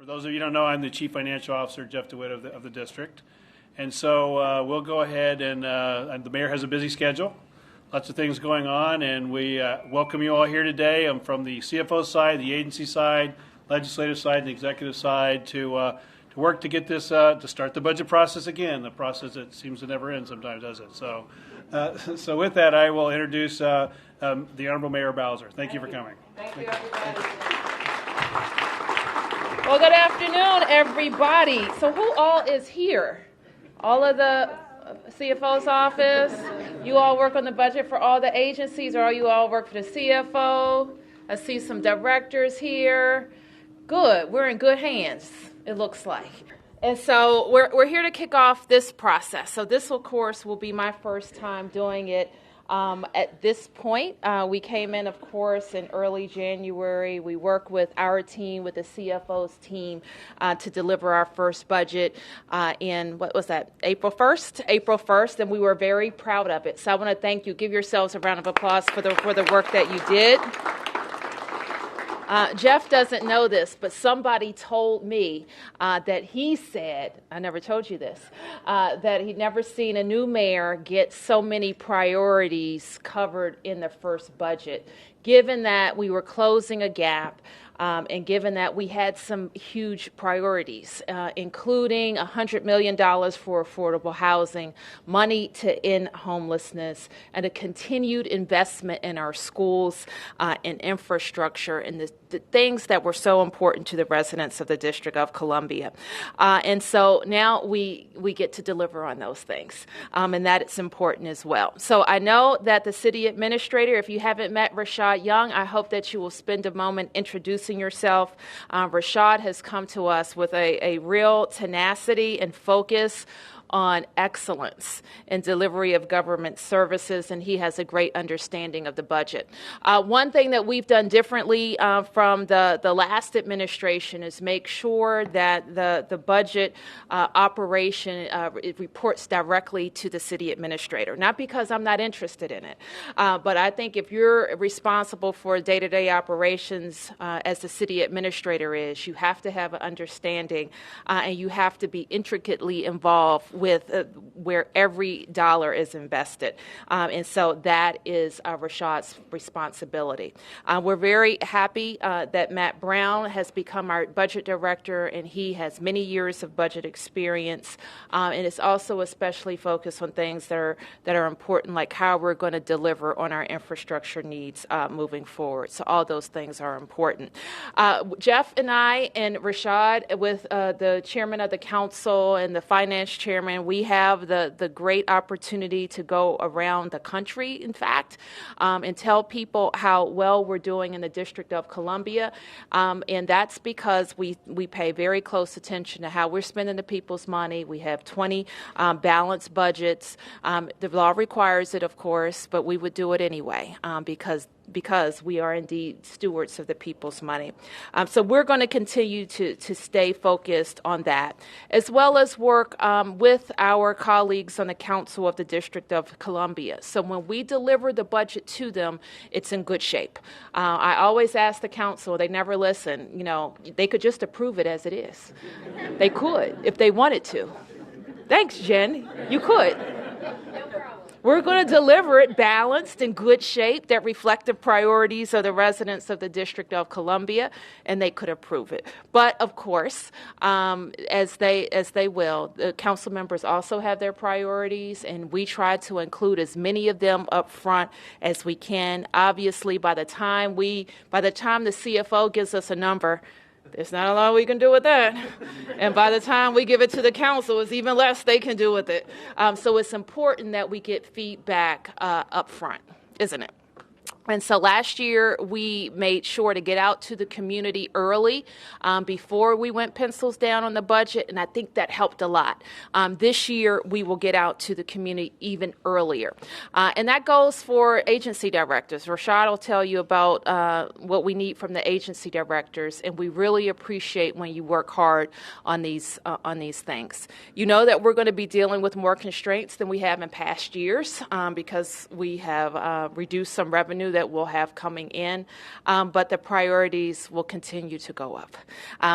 For those of you who don't know, I'm the Chief Financial Officer, Jeff DeWitt, of the district. And so we'll go ahead and the mayor has a busy schedule, lots of things going on, and we welcome you all here today. I'm from the CFO side, the agency side, legislative side, and the executive side to work to get this, to start the budget process again, the process that seems to never end sometimes, does it? So with that, I will introduce the Honorable Mayor Bowser. Thank you for coming. Thank you, everybody. Well, good afternoon, everybody. So who all is here? All of the CFO's office? You all work on the budget for all the agencies, or you all work for the CFO? I see some directors here. Good. We're in good hands, it looks like. And so we're here to kick off this process. So this, of course, will be my first time doing it. At this point, we came in, of course, in early January. We worked with our team, with the CFO's team, to deliver our first budget in, what was that, April 1st, and we were very proud of it. So I want to thank you. Give yourselves a round of applause for the work that you did. Jeff doesn't know this, but somebody told me that he said, I never told you this, that he'd never seen a new mayor get so many priorities covered in the first budget. Given that we were closing a gap, and given that we had some huge priorities, including $100 million for affordable housing, money to end homelessness, and a continued investment in our schools and infrastructure and the things that were so important to the residents of the District of Columbia. And so now we get to deliver on those things, and that it's important as well. So I know that the city administrator, if you haven't met Rashad Young, I hope that you will spend a moment introducing yourself. Rashad has come to us with a real tenacity and focus on excellence in delivery of government services, and he has a great understanding of the budget. One thing that we've done differently from the last administration is make sure that the budget operation it reports directly to the city administrator. Not because I'm not interested in it, but I think if you're responsible for day-to-day operations as the city administrator is, you have to have an understanding and you have to be intricately involved with where every dollar is invested. And so that is Rashad's responsibility. We're very happy that Matt Brown has become our budget director, and he has many years of budget experience, and is also especially focused on things that are important, like how we're going to deliver on our infrastructure needs moving forward. So all those things are important. Jeff and I and Rashad, with the chairman of the council and the finance chairman, we have the great opportunity to go around the country, in fact, and tell people how well we're doing in the District of Columbia. And that's because we pay very close attention to how we're spending the people's money. We have 20 balanced budgets. The law requires it, of course, but we would do it anyway because we are indeed stewards of the people's money. So we're going to continue to stay focused on that, as well as work with our colleagues on the Council of the District of Columbia. So when we deliver the budget to them, it's in good shape. I always ask the council, they never listen. You know, they could just approve it as it is. They could if they wanted to. Thanks, Jen. You could. We're going to deliver it balanced, in good shape, that reflect the priorities of the residents of the District of Columbia, and they could approve it. But of course, as they will, the council members also have their priorities, and we try to include as many of them up front as we can. Obviously, by the time the CFO gives us a number, there's not a lot we can do with that. And by the time we give it to the council, it's even less they can do with it. So it's important that we get feedback up front, isn't it? And so last year, we made sure to get out to the community early before we went pencils down on the budget, and I think that helped a lot. This year, we will get out to the community even earlier. And that goes for agency directors. Rashad will tell you about what we need from the agency directors, and we really appreciate when you work hard on these things. You know that we're going to be dealing with more constraints than we have in past years because we have reduced some revenue that we'll have coming in, but the priorities will continue to go up.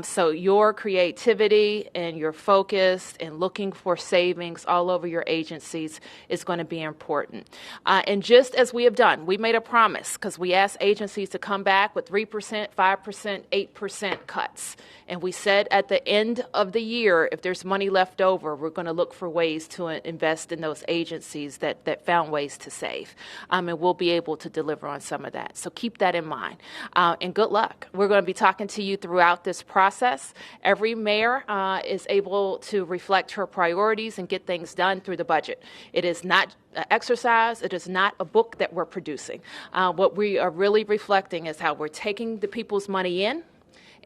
So your creativity and your focus and looking for savings all over your agencies is going to be important. And just as we have done, we made a promise because we asked agencies to come back with 3%, 5%, 8% cuts. And we said at the end of the year, if there's money left over, we're going to look for ways to invest in those agencies that found ways to save. And we'll be able to deliver on some of that. So keep that in mind. And good luck. We're going to be talking to you throughout this process. Every mayor is able to reflect her priorities and get things done through the budget. It is not an exercise. It is not a book that we're producing. What we are really reflecting is how we're taking the people's money in,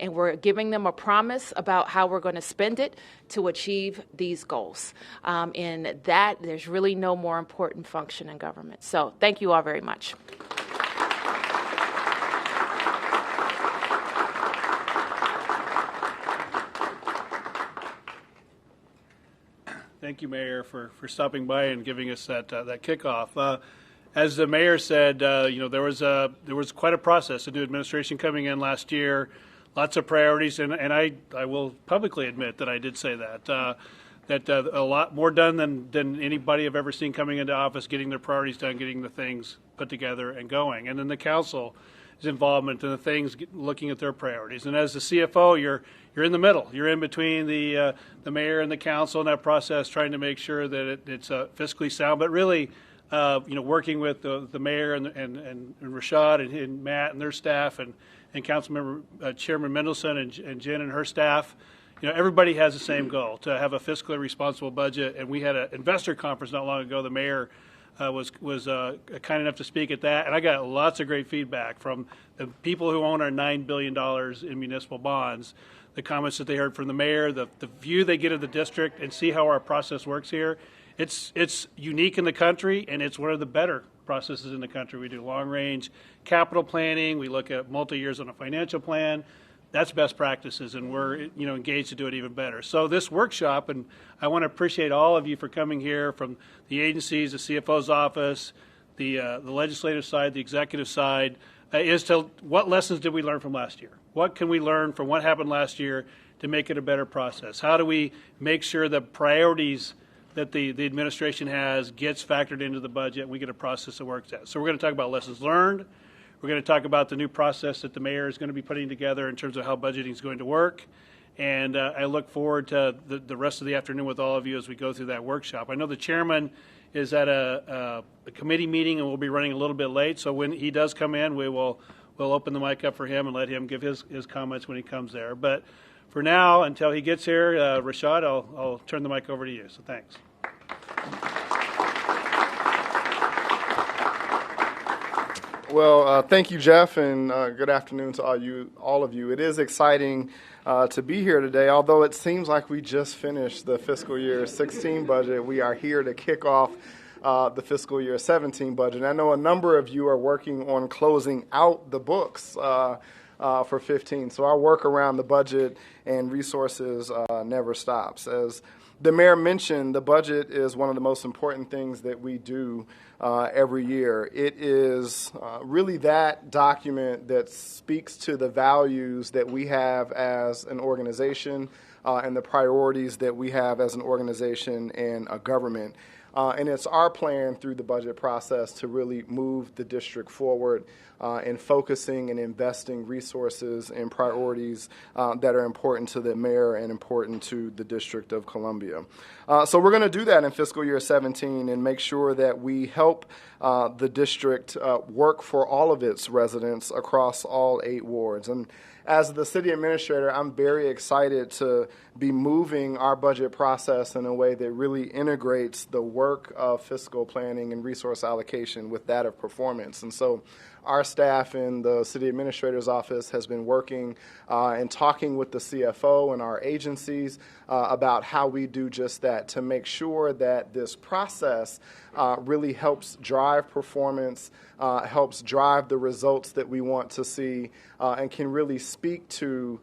and we're giving them a promise about how we're going to spend it to achieve these goals. And that, there's really no more important function in government. So thank you all very much. Thank you, Mayor, for stopping by and giving us that kickoff. As the mayor said, there was quite a process. The new administration coming in last year, lots of priorities, and I will publicly admit that I did say that a lot more done than anybody I've ever seen coming into office, getting their priorities done, getting the things put together and going, and then the council's involvement in the things, looking at their priorities. And as the CFO, you're in the middle. You're in between the mayor and the council in that process, trying to make sure that it's fiscally sound, but really. Working with the mayor and Rashad and Matt and their staff and Councilmember Chairman Mendelson and Jen and her staff, everybody has the same goal, to have a fiscally responsible budget. And we had an investor conference not long ago. The mayor was kind enough to speak at that, and I got lots of great feedback from the people who own our $9 billion in municipal bonds. The comments that they heard from the mayor, the view they get of the district, and see how our process works here. It's unique in the country, and it's one of the better processes in the country. We do long-range capital planning. We look at multi-years on a financial plan. That's best practices, and we're engaged to do it even better. So this workshop, and I want to appreciate all of you for coming here from the agencies, the CFO's office, the legislative side, the executive side, is to what lessons did we learn from last year? What can we learn from what happened last year to make it a better process? How do we make sure the priorities that the administration has gets factored into the budget, and we get a process that works out? So we're going to talk about lessons learned. We're going to talk about the new process that the mayor is going to be putting together in terms of how budgeting is going to work. And I look forward to the rest of the afternoon with all of you as we go through that workshop. I know the chairman is at a committee meeting and we'll be running a little bit late. So when he does come in, we'll open the mic up for him and let him give his comments when he comes there. But for now, until he gets here, Rashad, I'll turn the mic over to you. So thanks. Well, thank you, Jeff, and good afternoon to all of you. It is exciting to be here today. Although it seems like we just finished the fiscal year 16 budget, we are here to kick off the fiscal year 17 budget. I know a number of you are working on closing out the books for 15, so our work around the budget and resources never stops. As the mayor mentioned, the budget is one of the most important things that we do every year. It is really that document that speaks to the values that we have as an organization and the priorities that we have as an organization and a government. And it's our plan through the budget process to really move the district forward in focusing and investing resources and priorities that are important to the mayor and important to the District of Columbia. So we're going to do that in fiscal year 17 and make sure that we help the district work for all of its residents across all 8 wards. And as the city administrator, I'm very excited to be moving our budget process in a way that really integrates the work of fiscal planning and resource allocation with that of performance. And so our staff in the city administrator's office has been working and talking with the CFO and our agencies about how we do just that to make sure that this process really helps drive performance, helps drive the results that we want to see, and can really speak to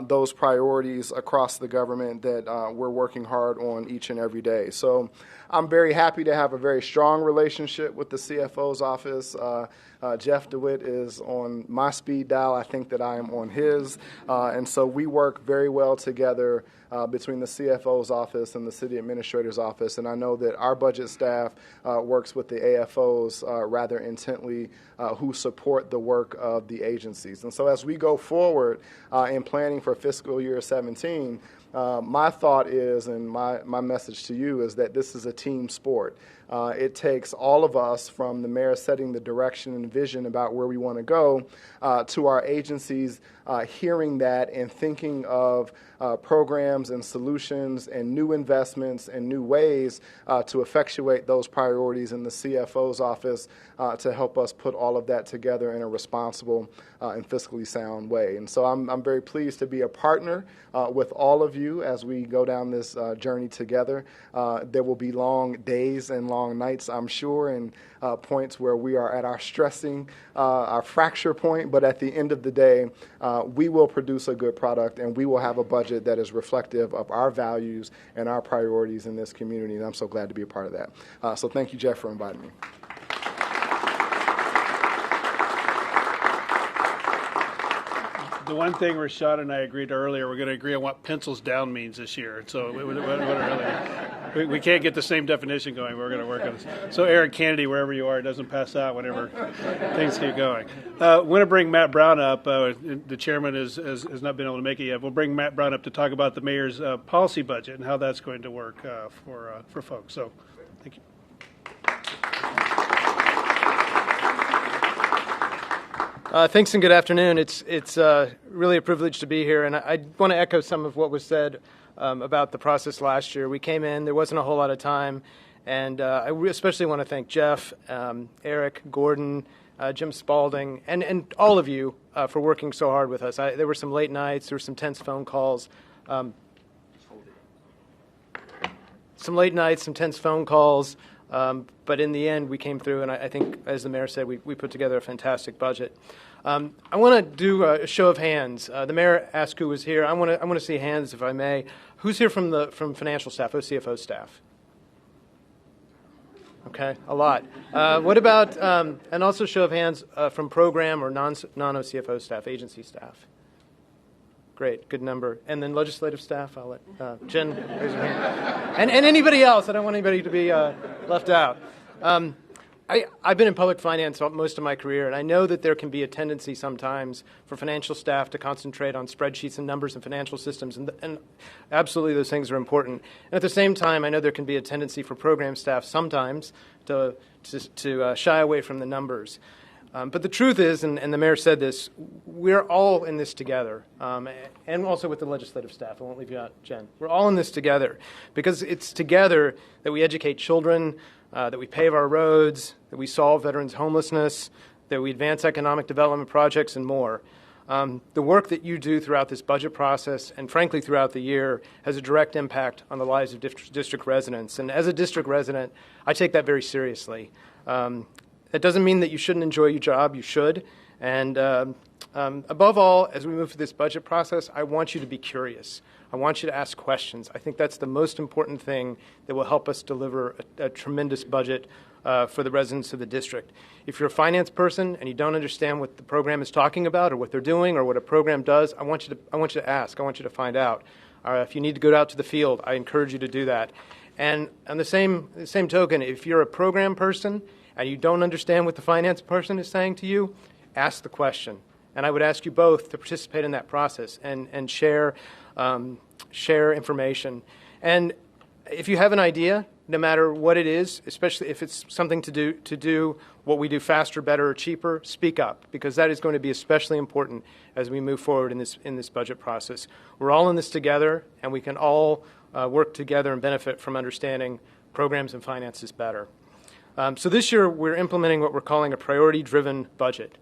those priorities across the government that we're working hard on each and every day. So I'm very happy to have a very strong relationship with the CFO's office. Jeff Jeff DeWitt is on my speed dial. I think that I am on his. And so we work very well together between the CFO's office and the city administrator's office. And I know that our budget staff works with the AFOs rather intently who support the work of the agencies. And so as we go forward in planning for fiscal year 17, my thought is, and my message to you is that this is a team sport. It takes all of us, from the mayor setting the direction and vision about where we want to go, to our agencies hearing that and thinking of programs and solutions and new investments and new ways to effectuate those priorities in the CFO's office to help us put all of that together in a responsible and fiscally sound way. And so I'm very pleased to be a partner with all of you as we go down this journey together. There will be long days and long nights, I'm sure, and points where we are at our stressing, our fracture point, but at the end of the day, we will produce a good product and we will have a budget that is reflective of our values and our priorities in this community, and I'm so glad to be a part of that. So thank you, Jeff, for inviting me. The one thing Rashad and I agreed earlier, we're going to agree on what pencils down means this year. So we can't get the same definition going. We're going to work on this. So Eric Kennedy, wherever you are, doesn't pass out whenever things keep going. I want to bring Matt Brown up. The chairman has not been able to make it yet. We'll bring Matt Brown up to talk about the mayor's policy budget and how that's going to work for folks. So thank you. Thanks and good afternoon. It's really a privilege to be here, and I want to echo some of what was said about the process last year. We came in, there wasn't a whole lot of time, and I especially want to thank Jeff, Eric, Gordon, Jim Spalding, and all of you for working so hard with us. There were some late nights, there were some tense phone calls. Some late nights, some tense phone calls, but in the end we came through, and I think, as the mayor said, we put together a fantastic budget. I want to do a show of hands. The mayor asked who was here. I want to see hands, if I may. Who's here from financial staff, OCFO staff? Okay, a lot. What about, and also show of hands from program or non-OCFO staff, agency staff? Great, good number. And then legislative staff, I'll let Jen raise her hand. And anybody else, I don't want anybody to be left out. I've been in public finance most of my career, and I know that there can be a tendency sometimes for financial staff to concentrate on spreadsheets and numbers and financial systems, and absolutely those things are important. And at the same time, I know there can be a tendency for program staff sometimes to shy away from the numbers. But the truth is, and the mayor said this, we're all in this together, and also with the legislative staff. I won't leave you out, Jen. We're all in this together because it's together that we educate children, that we pave our roads, that we solve veterans' homelessness, that we advance economic development projects, and more. The work that you do throughout this budget process, and frankly throughout the year, has a direct impact on the lives of district residents. And as a district resident, I take that very seriously. That doesn't mean that you shouldn't enjoy your job. You should. And above all, as we move through this budget process, I want you to be curious. I want you to ask questions. I think that's the most important thing that will help us deliver a tremendous budget for the residents of the district. If you're a finance person and you don't understand what the program is talking about or what they're doing or what a program does, I want you to ask. I want you to find out. If you need to go out to the field, I encourage you to do that. And on the same token, if you're a program person and you don't understand what the finance person is saying to you, ask the question. And I would ask you both to participate in that process and share information. And if you have an idea, no matter what it is, especially if it's something to do what we do faster, better, or cheaper, speak up, because that is going to be especially important as we move forward in this budget process. We're all in this together, and we can all work together and benefit from understanding programs and finances better. So this year, we're implementing what we're calling a priority-driven budget.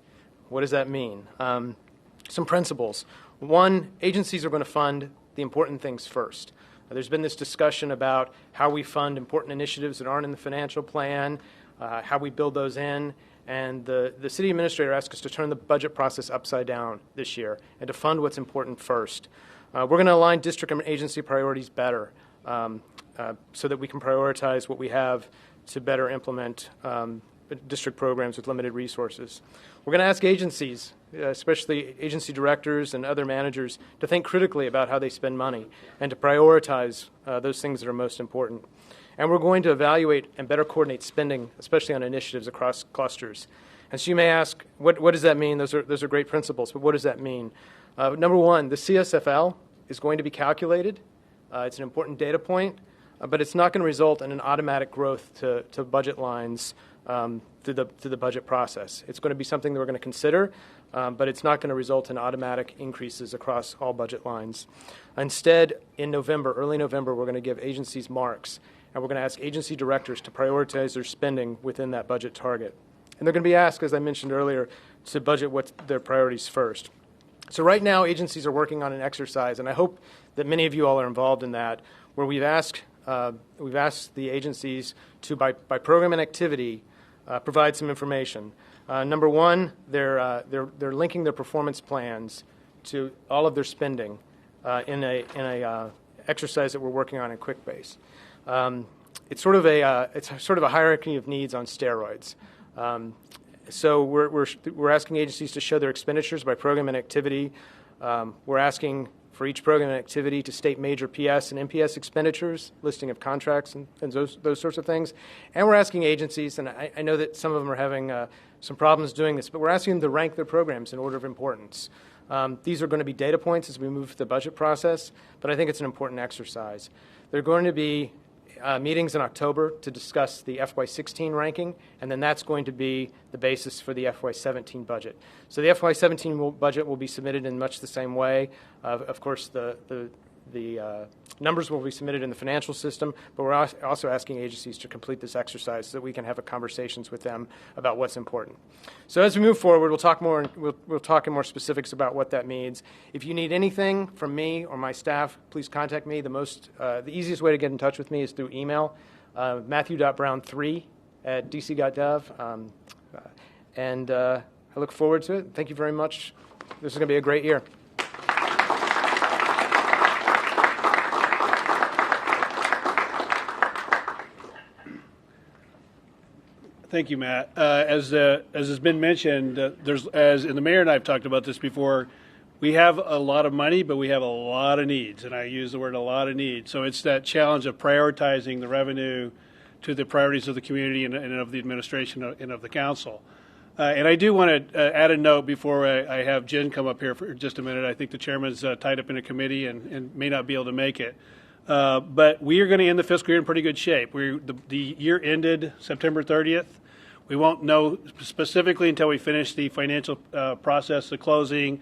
What does that mean? Some principles. One, agencies are going to fund the important things first. There's been this discussion about how we fund important initiatives that aren't in the financial plan, how we build those in, and the city administrator asked us to turn the budget process upside down this year and to fund what's important first. We're going to align district and agency priorities better so that we can prioritize what we have to better implement district programs with limited resources. We're going to ask agencies, especially agency directors and other managers, to think critically about how they spend money and to prioritize those things that are most important. And we're going to evaluate and better coordinate spending, especially on initiatives across clusters. And so you may ask, what does that mean? Those are great principles, but what does that mean? Number one, the CSFL is going to be calculated. It's an important data point, but it's not going to result in an automatic growth to budget lines through the budget process. It's going to be something that we're going to consider, but it's not going to result in automatic increases across all budget lines. Instead, in November, early November, we're going to give agencies marks, and we're going to ask agency directors to prioritize their spending within that budget target. And they're going to be asked, as I mentioned earlier, to budget what their priorities first. So right now, agencies are working on an exercise, and I hope that many of you all are involved in that, where we've asked the agencies to, by program and activity, provide some information. Number one, they're linking their performance plans to all of their spending in a exercise that we're working on in QuickBase. It's sort of a hierarchy of needs on steroids. So we're asking agencies to show their expenditures by program and activity. We're asking for each program and activity to state major PS and MPS expenditures, listing of contracts and those sorts of things. And we're asking agencies, and I know that some of them are having some problems doing this, but we're asking them to rank their programs in order of importance. These are going to be data points as we move through the budget process, but I think it's an important exercise. There are going to be meetings in October to discuss the FY16 ranking, and then that's going to be the basis for the FY17 budget. So the FY17 budget will be submitted in much the same way. Of course, the numbers will be submitted in the financial system, but we're also asking agencies to complete this exercise so that we can have conversations with them about what's important. So as we move forward, we'll talk in more specifics about what that means. If you need anything from me or my staff, please contact me. The easiest way to get in touch with me is through email, matthew.brown3@dc.gov, and I look forward to it. Thank you very much. This is going to be a great year. Thank you, Matt. As has been mentioned, and the mayor and I have talked about this before, we have a lot of money, but we have a lot of needs, and I use the word a lot of needs. So it's that challenge of prioritizing the revenue to the priorities of the community and of the administration and of the council. And I do want to add a note before I have Jen come up here for just a minute. I think the chairman's tied up in a committee and may not be able to make it. But we are going to end the fiscal year in pretty good shape. The year ended September 30th. We won't know specifically until we finish the financial process, the closing,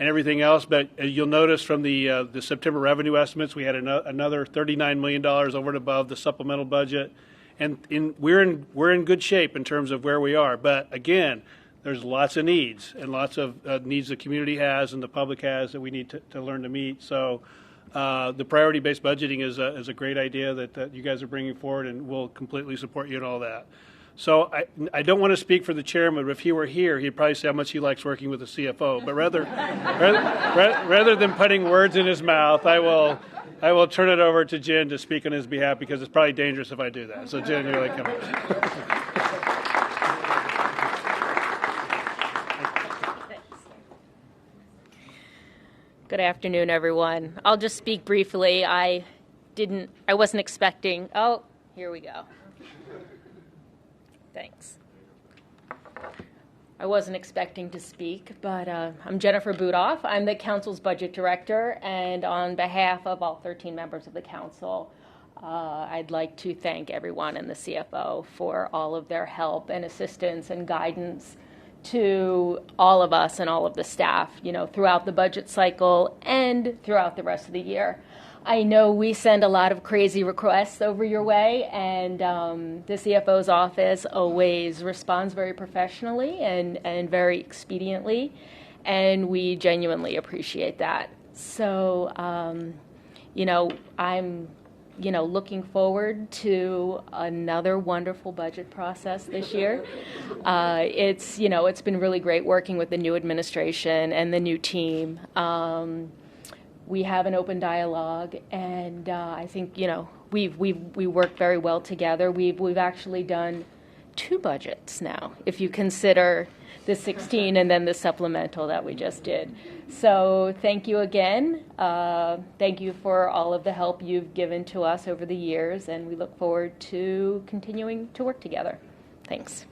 and everything else. But you'll notice from the September revenue estimates, we had another $39 million over and above the supplemental budget, and we're in good shape in terms of where we are. But again, there's lots of needs and lots of needs the community has and the public has that we need to learn to meet. So. The priority-based budgeting is a great idea that you guys are bringing forward, and we'll completely support you in all that. So I don't want to speak for the chairman, but if he were here, he'd probably say how much he likes working with the CFO. But rather than putting words in his mouth, I will turn it over to Jen to speak on his behalf, because it's probably dangerous if I do that. So Jen, you're like, come on. Good afternoon, everyone. I'll just speak briefly. I wasn't expecting, oh, here we go. Thanks. I wasn't expecting to speak, but I'm Jennifer Budoff. I'm the council's budget director, and on behalf of all 13 members of the council, I'd like to thank everyone in the CFO for all of their help and assistance and guidance to all of us and all of the staff, throughout the budget cycle and throughout the rest of the year. I know we send a lot of crazy requests over your way, and the CFO's office always responds very professionally and very expediently, and we genuinely appreciate that. So, I'm looking forward to another wonderful budget process this year. It's been really great working with the new administration and the new team. We have an open dialogue, and I think we work very well together. We've actually done 2 budgets now, if you consider the 16 and then the supplemental that we just did. So thank you again. Thank you for all of the help you've given to us over the years, and we look forward to continuing to work together. Thanks.